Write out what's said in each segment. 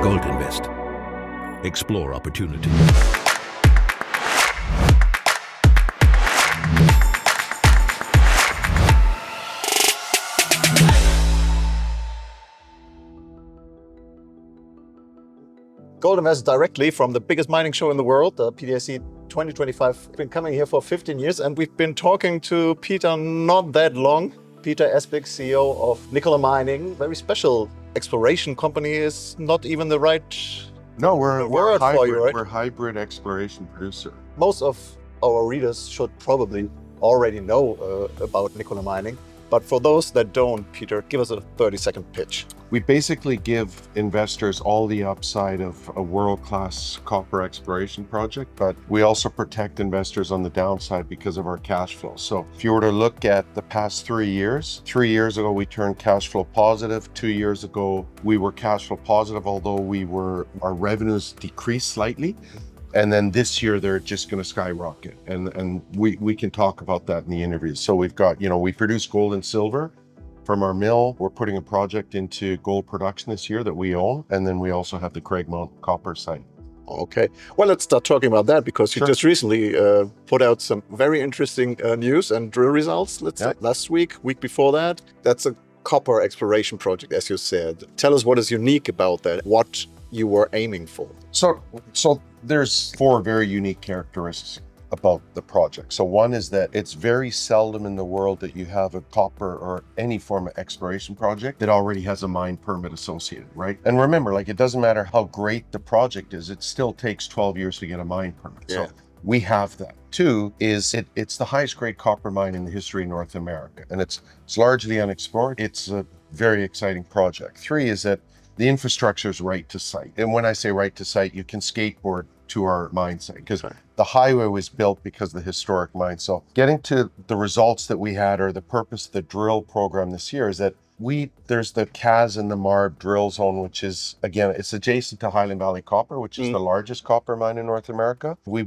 Gold Invest. Explore opportunity. Gold Invest directly from the biggest mining show in the world, the PDAC 2025. I've been coming here for 15 years and we've been talking to Peter not that long. Peter Espig, CEO of Nicola Mining. Very special exploration company is not even the right we're hybrid, for you, right? We're a hybrid exploration producer. Most of our readers should probably already know about Nicola Mining. But for those that don't, Peter, give us a 30-second pitch. We basically give investors all the upside of a world-class copper exploration project, but we also protect investors on the downside because of our cash flow. So if you were to look at the past 3 years, 3 years ago we turned cash flow positive. 2 years ago we were cash flow positive, although our revenues decreased slightly. And then this year they're just going to skyrocket, and we can talk about that in the interview. So we've got, we produce gold and silver from our mill. We're putting a project into gold production this year that we own, and then we also have the Craigmont copper site. Okay, well, let's start talking about that, because you just recently put out some very interesting news and drill results, let's say, last week before that. That's a copper exploration project, as you said. Tell us what is unique about that, what you were aiming for. So there's 4 very unique characteristics about the project. So one is that it's very seldom in the world that you have a copper or any form of exploration project that already has a mine permit associated, right? And remember, like, it doesn't matter how great the project is, it still takes 12 years to get a mine permit. Yeah. So we have that. 2 is it's the highest grade copper mine in the history of North America, and it's largely unexplored. It's a very exciting project. 3 is that the infrastructure is right to site. And when I say right to site, you can skateboard to our mine site, because the highway was built because of the historic mine. So getting to the results that we had, or the purpose of the drill program this year, is that there's the Kaz and the Marb drill zone, which is, again, it's adjacent to Highland Valley Copper, which is the largest copper mine in North America. We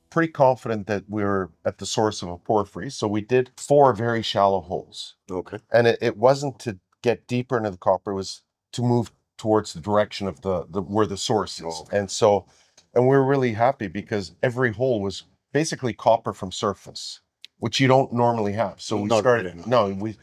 pretty confident that we're at the source of a porphyry. So we did 4 very shallow holes. Okay. And it wasn't to get deeper into the copper, it was to move towards the direction of where the source is. And we're really happy because every hole was basically copper from surface, which you don't normally have. So we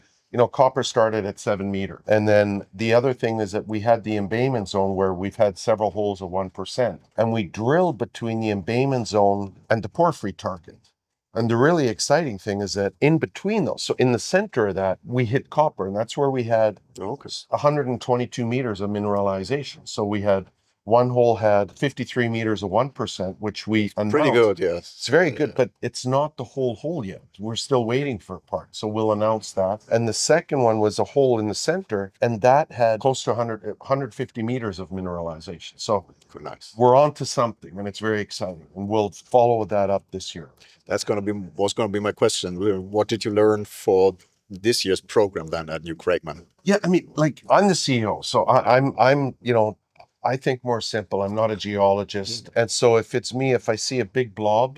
copper started at 7 meters. And then the other thing is that we had the embayment zone where we've had several holes of 1%, and we drilled between the embayment zone and the porphyry target. And the really exciting thing is that in between those, so in the center of that, we hit copper, and that's where we had 122 meters of mineralization. So we had, one hole had 53 meters of 1%, which we announced. Pretty good, yes. It's very good, but it's not the whole hole yet. We're still waiting for a part, so we'll announce that. And the second one was a hole in the center, and that had close to 150 meters of mineralization. So nice. We're on to something, and it's very exciting, and we'll follow that up this year. Was going to be my question. What did you learn for this year's program then at New Craigmont? Yeah, I mean, like, I'm the CEO, so I think more simple. I'm not a geologist. And so if it's me, if I see a big blob,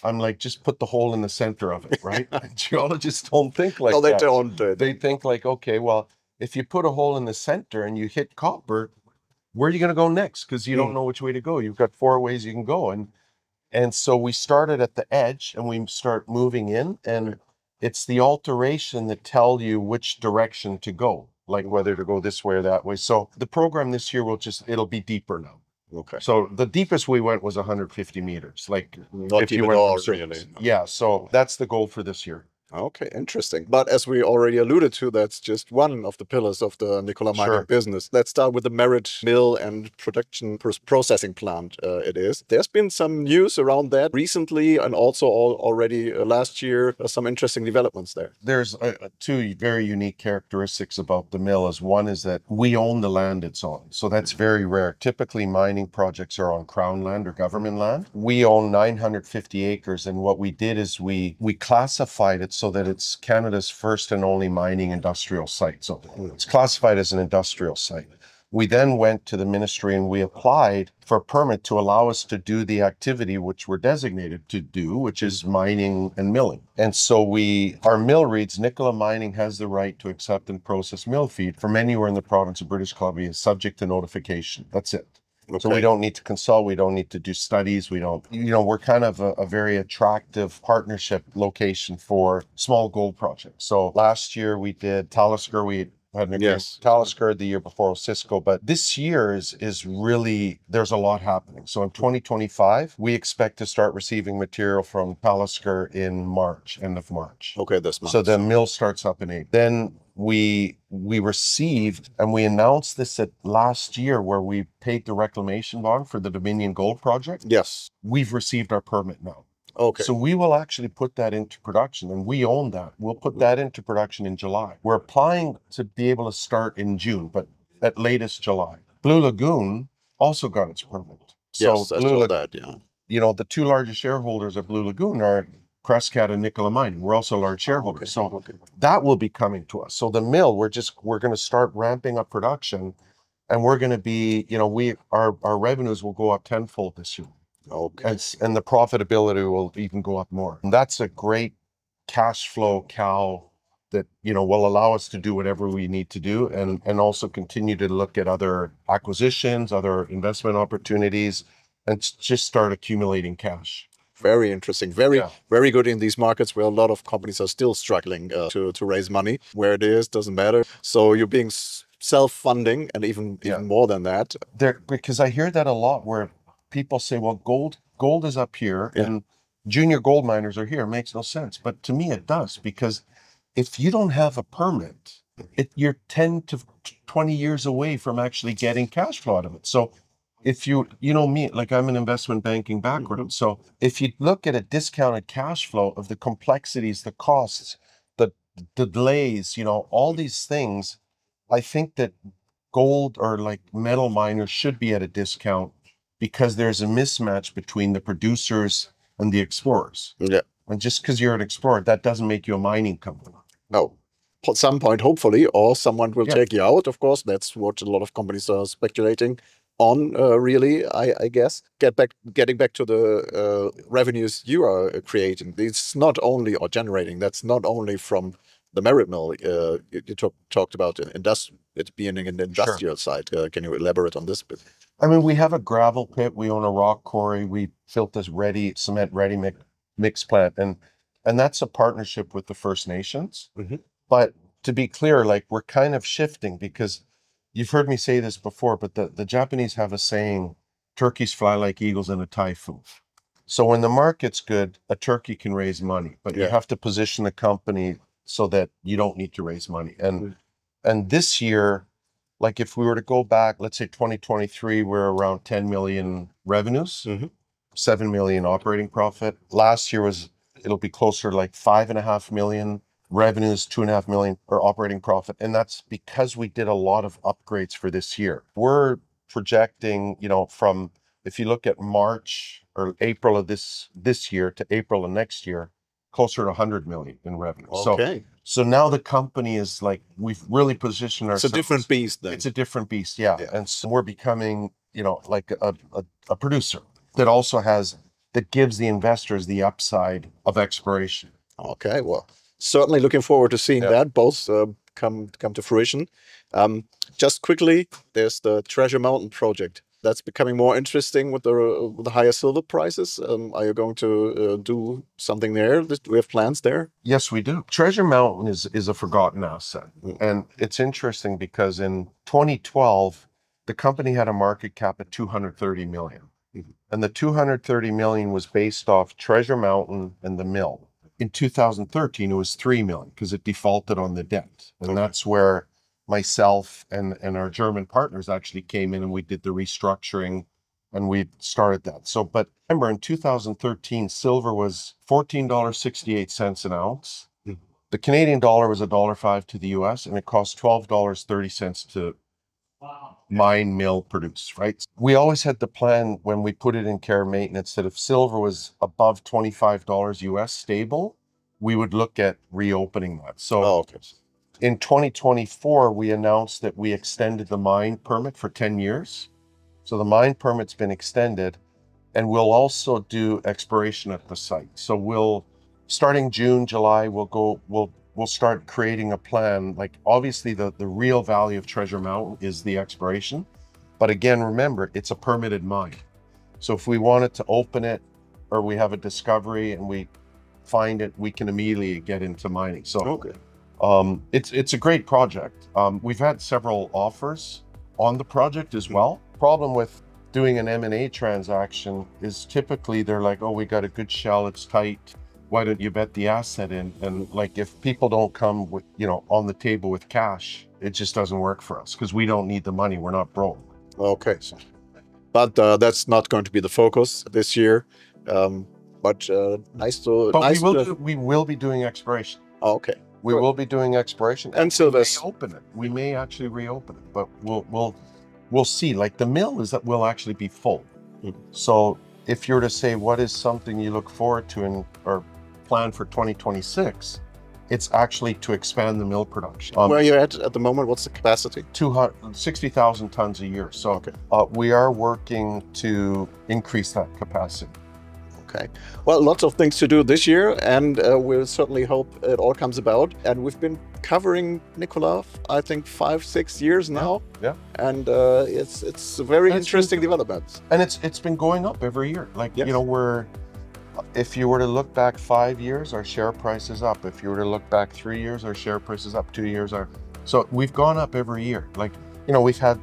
I'm like, just put the hole in the center of it, right? Geologists don't think like that. No, they don't. They think like, okay, well, if you put a hole in the center and you hit copper, where are you going to go next? Because you don't know which way to go. You've got 4 ways you can go. And so we started at the edge and we start moving in, and it's the alteration that tell you which direction to go, like whether to go this way or that way. So the program this year it'll be deeper now. Okay. So the deepest we went was 150 meters. Like, not if deep you at went all, from really. Yeah, so that's the goal for this year. Okay, interesting. But as we already alluded to, that's just one of the pillars of the Nicola Mining business. Let's start with the Merit Mill and production processing plant it is. There's been some news around that recently, and also already last year, some interesting developments there. There's 2 very unique characteristics about the mill. One is that we own the land it's on. So that's very rare. Typically, mining projects are on Crown land or government land. We own 950 acres, and what we did is we classified it so that it's Canada's first and only mining industrial site. So it's classified as an industrial site. We then went to the ministry and we applied for a permit to allow us to do the activity which we're designated to do, which is mining and milling. And so our mill reads, Nicola Mining has the right to accept and process mill feed from anywhere in the province of British Columbia, subject to notification. That's it. Okay. So we don't need to consult, we don't need to do studies, we don't, we're kind of a very attractive partnership location for small gold projects. So last year we did Talisker, we had an agreement with Talisker, the year before Cisco, but this year is really, there's a lot happening. So in 2025, we expect to start receiving material from Talisker in March, end of March. Okay, this month. So the mill starts up in April. Then we received, and we announced this at last year where we paid the reclamation bond for the Dominion Gold project. Yes. We've received our permit now. Okay. So we will actually put that into production, and we own that. We'll put that into production in July. We're applying to be able to start in June, but at latest July. Blue Lagoon also got its permit. So yes, I saw that, yeah. The two largest shareholders of Blue Lagoon are Crescat and Nicola Mining. We're also large shareholders. So that will be coming to us. So the mill, we're going to start ramping up production, and we're going to be, our revenues will go up tenfold this year. Okay. And the profitability will even go up more. And that's a great cash flow cow that, will allow us to do whatever we need to do and also continue to look at other acquisitions, other investment opportunities, and just start accumulating cash. Very interesting. Very good in these markets where a lot of companies are still struggling to raise money. Where it is, doesn't matter. So you're being self-funding and even more than that. Because I hear that a lot where people say, well, gold is up here and junior gold miners are here. It makes no sense. But to me, it does, because if you don't have a permit, you're 10 to 20 years away from actually getting cash flow out of it. So if me, like I'm an investment banking background. So if you look at a discounted cash flow of the complexities, the costs, the delays, all these things, I think that gold or like metal miners should be at a discount, because there's a mismatch between the producers and the explorers. Yeah. And just because you're an explorer, that doesn't make you a mining company. No. At some point, hopefully, or someone will take you out, of course. That's what a lot of companies are speculating on, really, I guess. Getting back to the revenues you are creating, it's not only, or generating, that's not only from the Merit Mill. You talked about it being an industrial side. Can you elaborate on this bit? I mean, we have a gravel pit, we own a rock quarry, we built this cement ready mix plant, and that's a partnership with the First Nations. Mm-hmm. But to be clear, like, we're kind of shifting, because you've heard me say this before, but the Japanese have a saying, turkeys fly like eagles in a typhoon. So when the market's good, a turkey can raise money, but you have to position the company so that you don't need to raise money. And this year, like, if we were to go back, let's say 2023, we're around 10 million revenues, 7 million operating profit. Last year it'll be closer to like 5.5 million revenues, 2.5 million for operating profit. And that's because we did a lot of upgrades for this year. We're projecting, from, if you look at March or April of this year to April of next year, closer to 100 million in revenue. Okay. So now the company is like, we've really positioned ourselves. It's a different beast then. It's a different beast, yeah. And so we're becoming, like a producer that gives the investors the upside of exploration. Okay, well, certainly looking forward to seeing that both come to fruition. Just quickly, there's the Treasure Mountain project. That's becoming more interesting with the higher silver prices. Are you going to do something there? Do we have plans there? Yes, we do. Treasure Mountain is a forgotten asset. And it's interesting because in 2012, the company had a market cap of 230 million. And the 230 million was based off Treasure Mountain and the mill. In 2013, it was 3 million because it defaulted on the debt. And that's where myself and our German partners actually came in, and we did the restructuring and we started that. So, but remember, in 2013, silver was $14.68 an ounce. The Canadian dollar was $1.05 to the US, and it cost $12.30 to mine, mill, produce, right? We always had the plan when we put it in care and maintenance that if silver was above $25 US stable, we would look at reopening that. So In 2024, we announced that we extended the mine permit for 10 years. So the mine permit's been extended, and we'll also do exploration at the site. So starting June, July, we'll start creating a plan. Like obviously the real value of Treasure Mountain is the exploration. But again, remember, it's a permitted mine. So if we wanted to open it, or we have a discovery and we find it, we can immediately get into mining. So Okay. It's a great project. We've had several offers on the project as well. Problem with doing an M&A transaction is typically they're like, oh, we got a good shell, it's tight. Why don't you bet the asset in? And like, if people don't come with, on the table with cash, it just doesn't work for us because we don't need the money. We're not broke. Okay. But that's not going to be the focus this year. But we will be doing exploration. Oh, okay. We will be doing exploration, and so this open it. We may actually reopen it, but we'll see. Like the mill will actually be full. So if you're to say what is something you look forward to or plan for 2026, it's actually to expand the mill production. Where you're at the moment, what's the capacity? 260,000 tons a year. So okay. We are working to increase that capacity. Okay. Well, lots of things to do this year, and we'll certainly hope it all comes about. And we've been covering Nicola, I think 5-6 years now. Yeah. And it's a very interesting development. And it's been going up every year. Like, yes. If you were to look back 5 years, our share price is up. If you were to look back 3 years, our share price is up. 2 years, so we've gone up every year. Like, we've had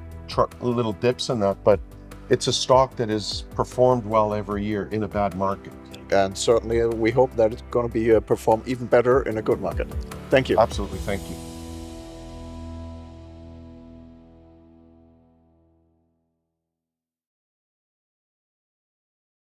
little dips in that, but it's a stock that has performed well every year in a bad market. And certainly we hope that it's going to be perform even better in a good market. Thank you. Absolutely. Thank you.